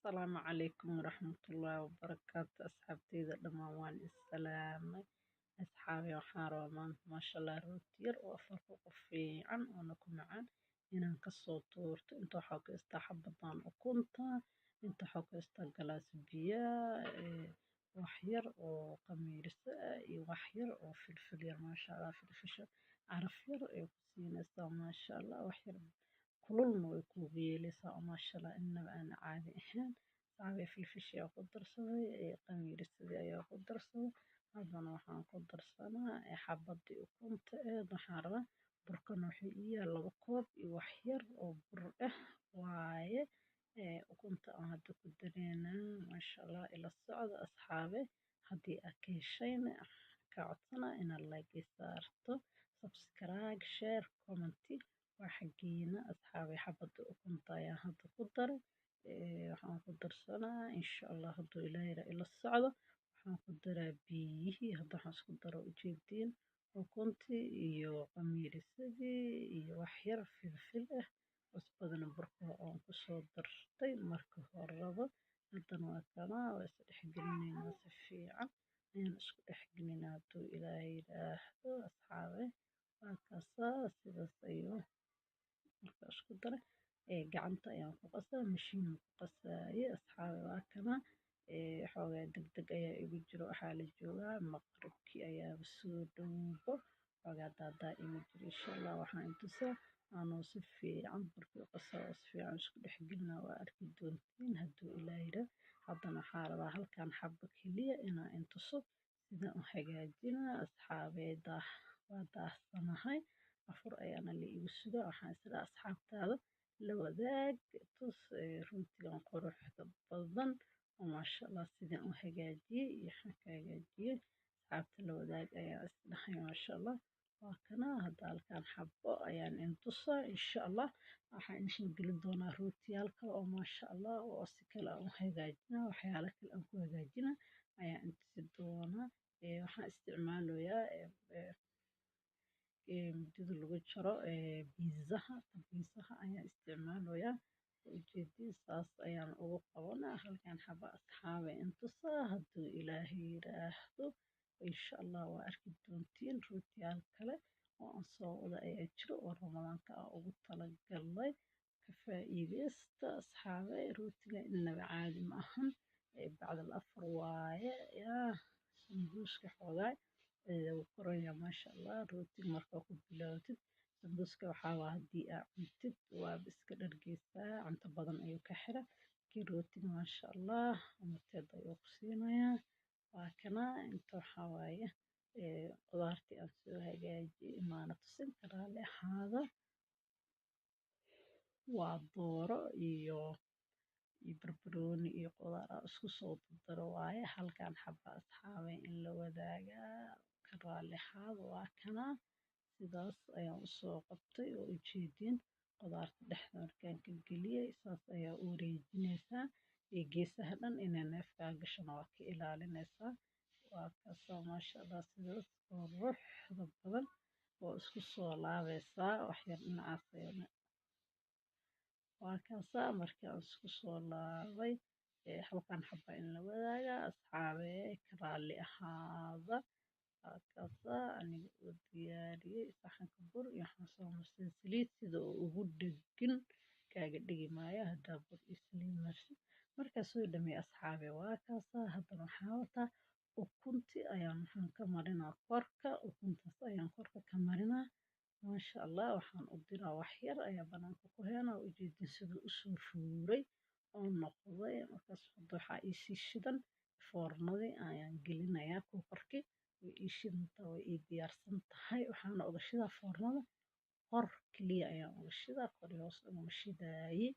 السلام عليكم ورحمة الله وبركاته أصحابتي دمان السلام أصحابي وحارة ما شاء الله روتير وأفرق في عن ونكون معا إن كسو تورت انتو حاك استحبطان وكنتا انتو حاك استقلاس بيا وحير وقميرس وحير وفلفل ما شاء الله فلفل عرفير وكسين ما شاء الله وحير kululna way kuugu yeelaysaa maasha Allah inaba aan caadi ahayn saabay filfishi ayaa ku darsaday qamiirisadii ayaa ku darsaday haddana waxaan ku darsanaa xabadii ukunta waxaan rabaa burkana wuxuu ii yaal 2 koob iyo wax yar oo bur ah waaye ukunta aan hadda ku dareynaa maasha Allah ila socda asxaabe haddii aad ka heshayna ka codsanaa inaad like saarto subscribe share comment وحقينا أصحابي حبة أكنت يا هذا قدر وحن قدر سنة إن شاء الله هدو إلى الصعدة وحن قدر بيه هذا حس قدر وجدين وكنت يو قمير سدي يو حير في الفلة بس بدنا بركة أو كصدر طيب مركه الرضا هذا وكنا وسحقني ناس في عن يعني سحقني ناتو إلى أصحابي وكسا سيدة marka isku dara gacanta ayaan ku qasaa mashiin ku qasaaye asxaabi waa kana xoogaa degdeg ayaa igu jiro waxaa la joogaa maqribkii ayaa soo dhowbo xoogaa daadaa igu jiro insha Allah waxaan intusaa anoo si fiican burkii qasaa oo si fiican isku dhex gelina waa arki doontiin hadduu ilaahira haddana waxaa rabaa halkan xabbo keliya inaan intuso sidaan u hagaajinaa asxaabeeda waa daahsanahay afur ayaana la igu sugaa waxaan isla asxaabtaada la wadaag tus runtigan quruxda badan oo maasha Allah sidaan u hagaajiyay iyo waxaan ka hagaajiyay asxaabta la wadaag ayaa isdhahay maasha Allah waa kana hadda halkan xabbo ayaan intusaa insha Allah waxaan insha geli doonaa rootiyaalka oo maasha Allah oo si kale aan u hagaajinaa waxyaalo kale aan ku hagaajinaa ayaan intusi doonaa waxaan isticmaalayaa midida lagu jaro biizaha ayaan isticmaalayaa ujeedin saas ayaan ugu qabanaa halkan xaba asxaabe intusaa hadduu ilaahay yiraahdo insha Allah waa arki doontiin rootiyaal kale oo aan soo wada ayaa jiro oo ramadaanka aan ugu talagalay ka faa'iideysta asxaabe rootiga inaba caadi ma ahan bacda afar waaye yaa sambuuska xoogaa وكوريا ما شاء الله روتي مركو كبلاتد سندوسك وحاوة هدي عمتد وبسكر الرقيسة عم تبضن أيو كحرة كي روتي ما شاء الله عمتد أيو قصينايا وكنا انتو حوايا قدارتي أنسوها جاجي ما نتصن ترالي هذا وضورة إيو بربروني إيو قدارة اسكو صوت الدرواية هل كان حبا أصحابي إن لو ذاقا كرالحاد وكنا sidaas ayaan usoo qabtay oo ujeedin qudaarta dhexda markaan ka geliyay saas ayaa u wareejinaysaa iyo geesaha dhan inay neefkaa gashana waa ka ilaalinaysaa waa kaasoo maasha Allah sidaas quruxda badan oo isku soo laabaysaa waxyar dhinacaas waa kaasaa markaan isku soo laabay halkan xaba in la wadaaga asxaabe ka raalli ahaada كذا أنا ودياري صحن كبر يحصل مسلسلات إذا وجودكن كأجدي معايا هذا بر إسلام مركز سويد مي أصحابي وكذا هذا محاولة وكنت أيام حن كمرنا قركة وكنت أيام قركة كمرنا ما شاء الله وحن أقدر وحير أيام بنات كهنا وجد سد أسر فوري أو نقضي مركز الضحى إيش الشدن فورمدي أيام جلنا يا كوكركي وإيشنتا وإيديارسن tahay waxaana uga shidaa foornada qor kaliya ayaa uga shidaa qor hoos uga shidaayay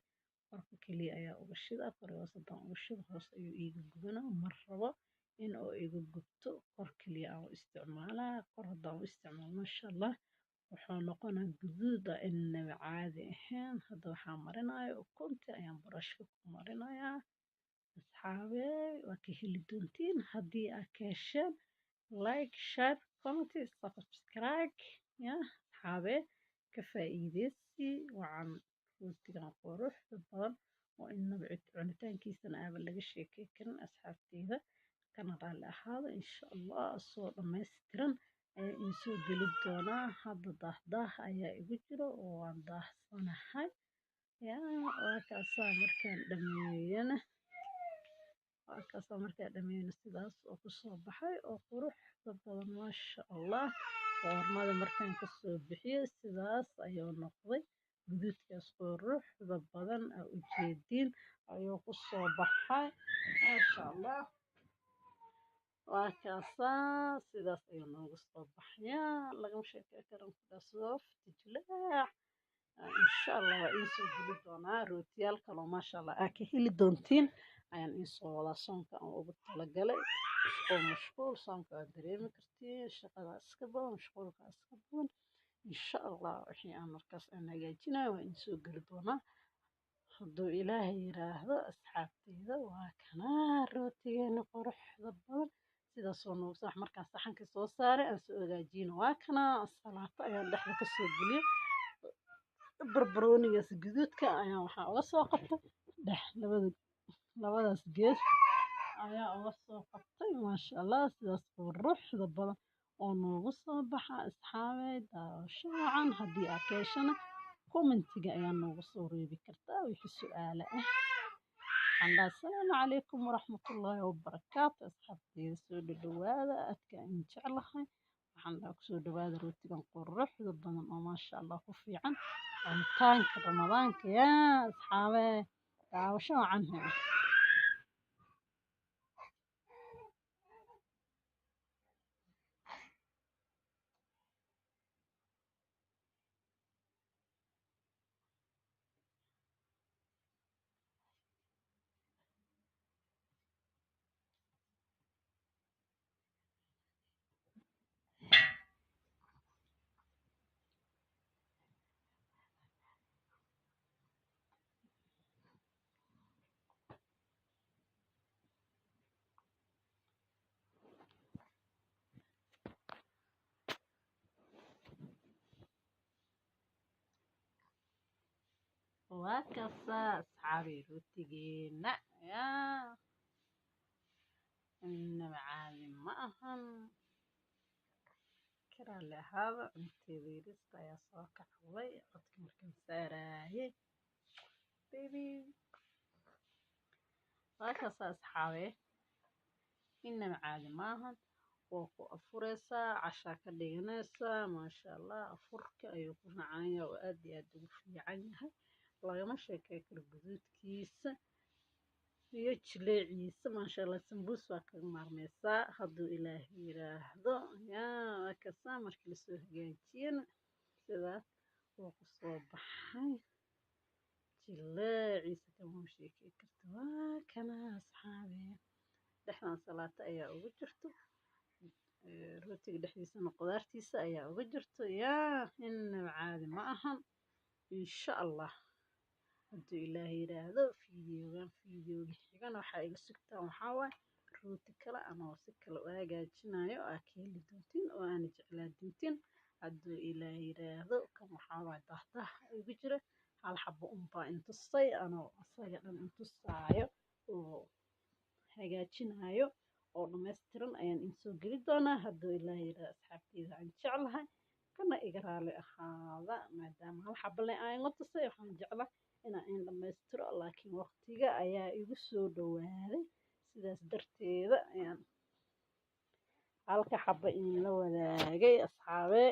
qorka kaliya ayaa uga shidaa qor hoos hadaan uga shido hoos ayuu iiga gubanaa mar rabo in uu iiga gubto qor kaliya aan isticmaalaa qor hadaan u isticmaalo masha Allah wuxuu noqonaa guduud inaba caadi ahayn hadda waxaan marinayaa ukunta ayaan burashka ku marinayaa asxaabe waa ka heli doontiin haddii aad ka hesheen like share comment subscribe يا حابة كفايدتي وعن روتي قروح بالضبط وإنه بعد عنتين helitaankiisana aaba laga sheekay karin asxaabteyda kana raalli ahaada insha allah soo dhammaystiran ayaa insoo geli doonaa hadda daahdaah ayaa igu jiro oo waan daahsanahay waa kaasaa markaan dhameeyana sidaas oo kusoo baxay oo quruxda badan maasha allah foornada markaan kasoo bixiyey sidaas ayuu noqday guduudkaas quruxda badan aa ujeediin ayuu kusoo baxay maasha allah waa kaasaa sidaas ayuu noogu soo baxayaa lagama sheekay karin sidaas soofti jilaac insha allah waa insoo geli doonaa rootiyaal kaloo maasha allah aa ka heli doontiin ayaan insoo wadaa soonka aan ugu talagalay mashquul soonka waa dareemi kartiin shaqada iska badan mashquulka iska badan insha allah wixii aan markaas aan hagaajinayo waa insoo geli doonaa hadduu ilaahay yiraahdo asxaabteyda waa kanaa rootigeena quruxda badan sidaas oo noogu sax markaan saxanka soo saaray aan soo hagaajino waa kanaa salaato ayaan dhexda kasoo geliyay barbaroonigaas guduudka ayaan waxaa uga soo qabtay labadaas gees ayaa uga soo qabtay maasha allah sidaas quruxda badan oo noogu soo baxa asxaabey daawasho wacan haddii aad ka heshana commentiga ayaa noogu soo reebi kartaa wixii su'aalo ah assalaamu calaykum waraxmatullaahi wabarakaatu asxaabteyda soo dhawaada aadka aan jeclahay waxaan kusoo dhawaada rootigan quruxda badan oo maasha allah ku fiican cunitaanka ramadaanka yaa asxaabey daawasho wacan waa kaasaa asxaabey rootigeena yaa inaba caadi ma ahan ka raalli ahaada cunteeda yariista ayaa soo kacday codka markaan saaraaye baby waa kaasaa asxaabey inaba caadi ma ahan waa ku afureysaa cashaa ka dhiganaysaa maasha allah afurka ayuu ku macaan yahay oo aad iyo aad ugu fiican yahay lagama sheekay karo guduudkiisa iyo jileeciisa maasha allah sambuus waa kaga maarmeysaa hadduu ilaahay yiraahdo yaa kaasaa markii lasoo hagaajiyana sidaas wuu kusoo baxay jileeciisa kama sheekay karto waa kana asxaabey dhexdan salaato ayaa ugu jirto rootiga dhexdiisana qudaartiisa ayaa uga jirto yaa inaba caadi ma ahan insha allah hadduu ilaahay yiraahdo fiidiyowga xigana waxaa iga sugtaan waxaa waaye rooti kale ama si kale u hagaajinayo aa ka heli doontiin oo aana jeclaa doontiin hadduu ilaahay yiraahdo kan waxaa waaye daahdaah igu jira hal xabo unbaa intusay anoo asaga dhan intusaayo oo hagaajinayo oo dhammaystiran ayaan insoo geli doonaa hadduu ilaahay yiraahdo asxaabteyda aan jeclahay kana iga raalli ahaada maadaama hal xabo le aan la tusay waxaan jeclaa inaan in dhammaystiro laakiin waqtiga ayaa igu soo dhawaaday sidaas darteeda ayaan halka xabo in la wadaagay asxaabey